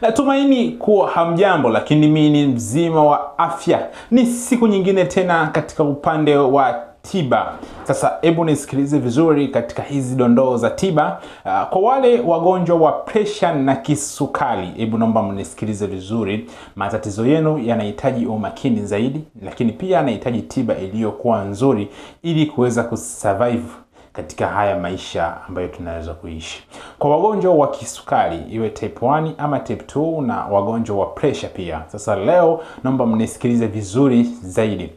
Natumaini kuwa hamjambo, lakini mimi ni mzima wa afya. Ni siku nyingine tena katika upande wa tiba. Sasa hebu nisikilize vizuri katika hizi dondoo za tiba. Kwa wale wagonjwa wa pressure na kisukari, hebu naomba mnisikilize vizuri. Matatizo yenu yanahitaji umakini zaidi, lakini pia yanahitaji tiba iliyokuwa nzuri ili kuweza kusurvive katika haya maisha ambayo tunaweza kuishi. Kwa wagonjwa wa kisukari, iwe type 1 ama type 2, na wagonjwa wa pressure pia. Sasa leo naomba mnisikilize vizuri zaidi.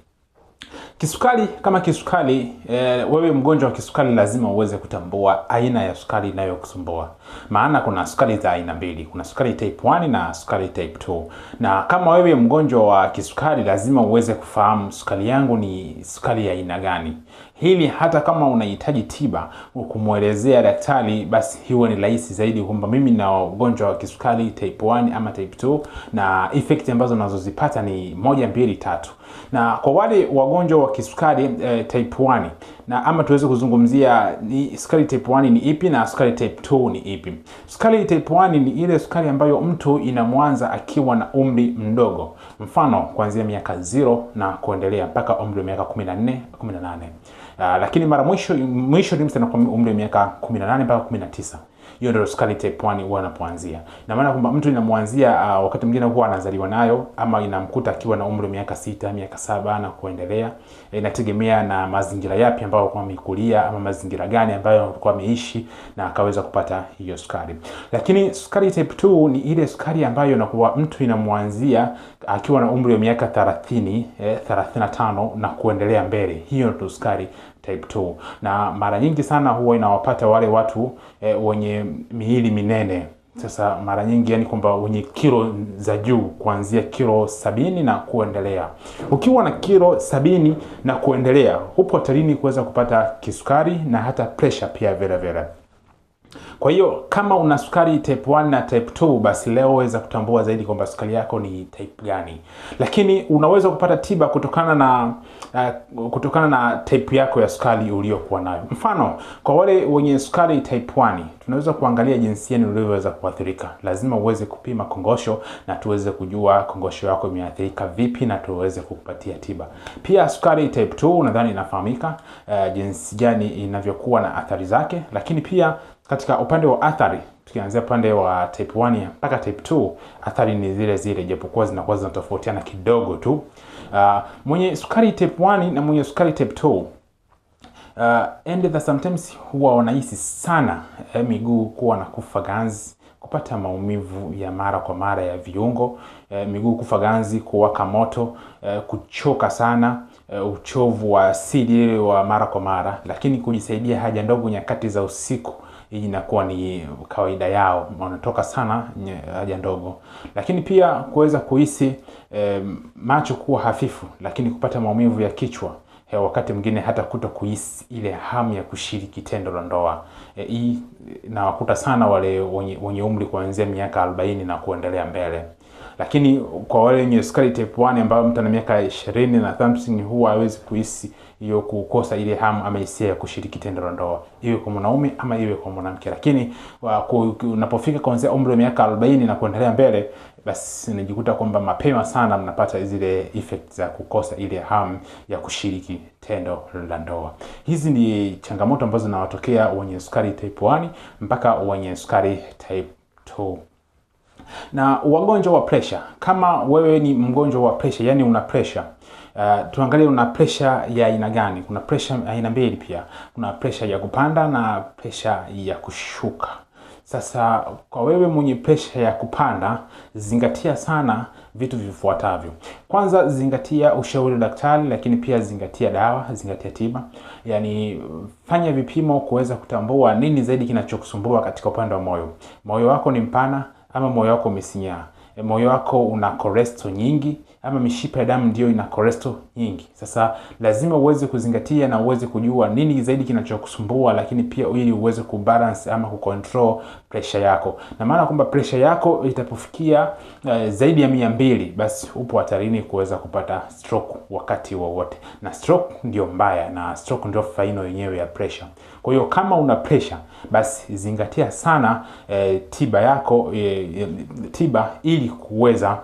Kisukari, kama kisukari, wewe mgonjwa wa kisukari lazima uweze kutambua aina ya sukari inayokusumbua. Maana kuna sukari za aina mbili, kuna sukari type 1 na sukari type 2. Na kama wewe mgonjwa wa kisukari lazima uweze kufahamu sukari yangu ni sukari ya aina gani. Hili hata kama unahitaji tiba ukumuelezea daktari, basi hiyo ni rahisi zaidi kwamba mimi na ugonjwa wa kisukari type 1 ama type 2 na effect ambazo nazozipata ni 1, 2, 3. Na kwa wale wagonjwa wa kisukari type 1, na ama tuweze kuzungumzia ni sukari type 1 ni ipi na sukari type 2 ni ipi. Sukari type 1 ni ile sukari ambayo mtu inamwanza akiwa na umri mdogo. Mfano kuanzia miaka 0 na kuendelea mpaka umri wa miaka 14, 18. Lakini mara mwisho ni mtu anakuwa umri wa miaka 18 mpaka 19. Hiyo ndio sukari type 1 huwa anapoanzia. Na maana kwamba mtu inamwanzia wakati mwingine huwa anazaliwa nayo ama inamkuta akiwa na umri wa miaka 6, miaka 7 na kuendelea. Inategemea na mazingira yapi ambayo alikuwa amekulia ama mazingira gani ambayo alikuwa ameishi na akaweza kupata hiyo sukari. Lakini sukari type 2 ni ile sukari ambayo inakuwa mtu inamwanzia akiwa na umri wa miaka 30, 35 na kuendelea mbele. Hiyo ndio sukari type 2. Na mara nyingi sana huwa inawapata wale watu wenye miili minene. Sasa mara nyingi yani kwamba wenye kilo za juu kuanzia kilo 70 na kuendelea. Ukiwa na kilo 70 na kuendelea, upo hatarini kuweza kupata kisukari na hata pressure pia vile vile. Kwa hiyo kama una sukari type 1 na type 2, basi leo weza kutambua zaidi kwamba sukari yako ni type gani. Lakini unaweza kupata tiba kutokana na type yako ya sukari uliyokuwa nayo. Mfano, kwa wale wenye sukari type 1, tunaweza kuangalia jinsi gani ulivyoweza kuathirika. Lazima uweze kupima kongosho na tuweze kujua kongosho yako imeathirika vipi na tuweze kukupatia tiba. Pia sukari type 2 nadhani inafahamika jinsi gani inavyokuwa na athari zake, lakini pia katika upande wa athari, tukianzia upande wa type 1 mpaka type 2, athari ni zile zile japokuwa zinakuwa zinatofautiana kidogo tu. Mwenye sukari type 1 na mwenye sukari type 2 and that sometimes huwa wanahisi sana miguu kuwa na kufa ganzi, kupata maumivu ya mara kwa mara ya viungo, miguu kufa ganzi, kuwaka moto, kuchoka sana, uchovu wa asili wa mara kwa mara, lakini kujisaidia haja ndogo nyakati za usiku hii inakuwa ni kawaida yao, wanatoka sana haja ndogo. Lakini pia kuweza kuhisi macho kuwa hafifu, lakini kupata maumivu ya kichwa, wakati mwingine hata kuhisi ile hamu ya kushiriki tendo la ndoa. Hii inawakuta sana wale wenye umri kuanzia miaka 40 na kuendelea mbele. Lakini kwa wale wenye sukari type 1 ambao mtu ana miaka 20 na something, huwa hawezi kuhisi hiyo kukosa ile hamu ama hisia ya kushiriki tendo la ndoa, iwe kwa mwanaume ama iwe kwa mwanamke. Lakini unapofika kuanzia umri wa miaka 40 na kuendelea mbele, basi unajikuta kwamba mapema sana mnapata zile effects za kukosa ile hamu ya kushiriki tendo la ndoa. Hizi ni changamoto ambazo zinawatokea wenye sukari type 1 mpaka wenye sukari type 2. Na wagonjwa wa pressure, kama wewe ni mgonjwa wa pressure, yani una pressure, tuangalie una pressure ya aina gani. Kuna pressure aina mbili pia. Kuna pressure ya kupanda na pressure ya kushuka. Sasa kwa wewe mwenye pressure ya kupanda, zingatia sana vitu vifuatavyo. Kwanza zingatia ushauri wa daktari, lakini pia zingatia dawa, zingatia tiba. Yani fanya vipimo kuweza kutambua nini zaidi kinachokusumbua katika upande wa moyo. Moyo wako ni mpana ama moyo wako umesinyaa? Moyo wako una cholesterol nyingi ama mishipa ya damu ndio ina cholesterol nyingi? Sasa lazima uweze kuzingatia na uweze kujua nini zaidi kinachokusumbua, lakini pia ili uweze kubalance ama kucontrol pressure yako. Na maana kwamba pressure yako itapofikia zaidi ya 200, basi upo hatarini kuweza kupata stroke wakati wowote. Na stroke ndio mbaya, na stroke ndio faino yenyewe ya pressure. Kwa hiyo kama una pressure, basi zingatia sana tiba yako, tiba ili kuweza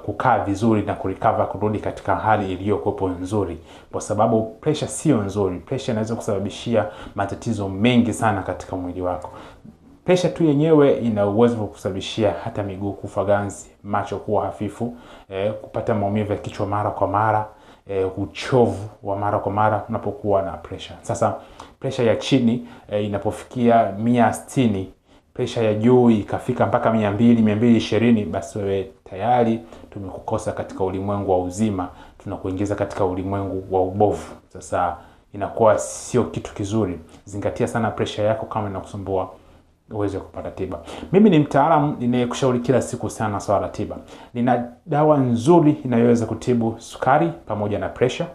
kukaa vizuri na kurecover, kurudi katika hali iliyokuwa nzuri, kwa sababu pressure sio nzuri. Pressure inaweza kusababishia matatizo mengi sana katika mwili wako. Pressure tu yenyewe ina uwezo wa kusababishia hata miguu kufa ganzi, macho kuwa hafifu, kupata maumivu ya kichwa mara kwa mara, uchovu wa mara kwa mara unapokuwa na pressure. Sasa pressure ya chini inapofikia 160, pressure ya juu ikafika mpaka 200, 220, basi wewe tayari tumekukosa katika ulimwengu wa uzima, tunakuingiza katika ulimwengu wa ubovu. Sasa inakuwa sio kitu kizuri. Zingatia sana pressure yako, kama inakusumbua uweze kupata tiba. Mimi ni mtaalamu ninayekushauri kila siku sana swala la tiba. Nina dawa nzuri inayoweza kutibu sukari pamoja na pressure.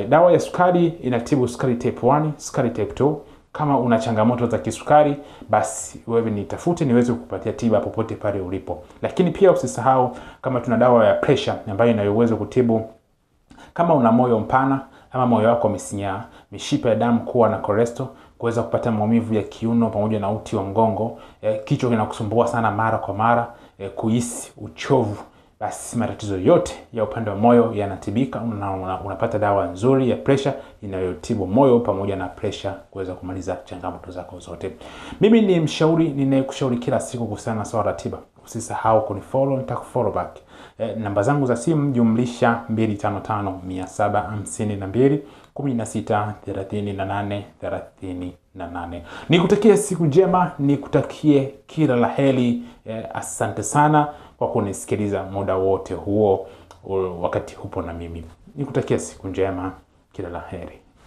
Dawa ya sukari inatibu sukari type 1, sukari type 2. Kama una changamoto za kisukari, basi wewe nitafute niweze kukupatia tiba popote pale ulipo. Lakini pia usisahau kama tuna dawa ya pressure ambayo inayoweza kutibu kama una moyo mpana ama moyo wako umesinyaa, mishipa ya damu kuwa na cholesterol, kuweza kupata maumivu ya kiuno pamoja na uti wa mgongo, kichwa kinakusumbua sana mara kwa mara, kuhisi uchovu, basi matatizo yote ya upande wa moyo yanatibika. Unapata dawa nzuri ya pressure inayotibu moyo pamoja na pressure, kuweza kumaliza changamoto zako zote. Mimi ni mshauri ninayekushauri kila siku kuhusiana na swala la tiba. Usisahau kunifollow, nitakufollow back. Namba zangu za simu jumlisha 255 752 16 38 38. Nikutakie siku njema, nikutakie kila la heri. Asante sana kwa kunisikiliza muda wote huo wakati hupo na mimi. Nikutakie siku njema, kila la heri.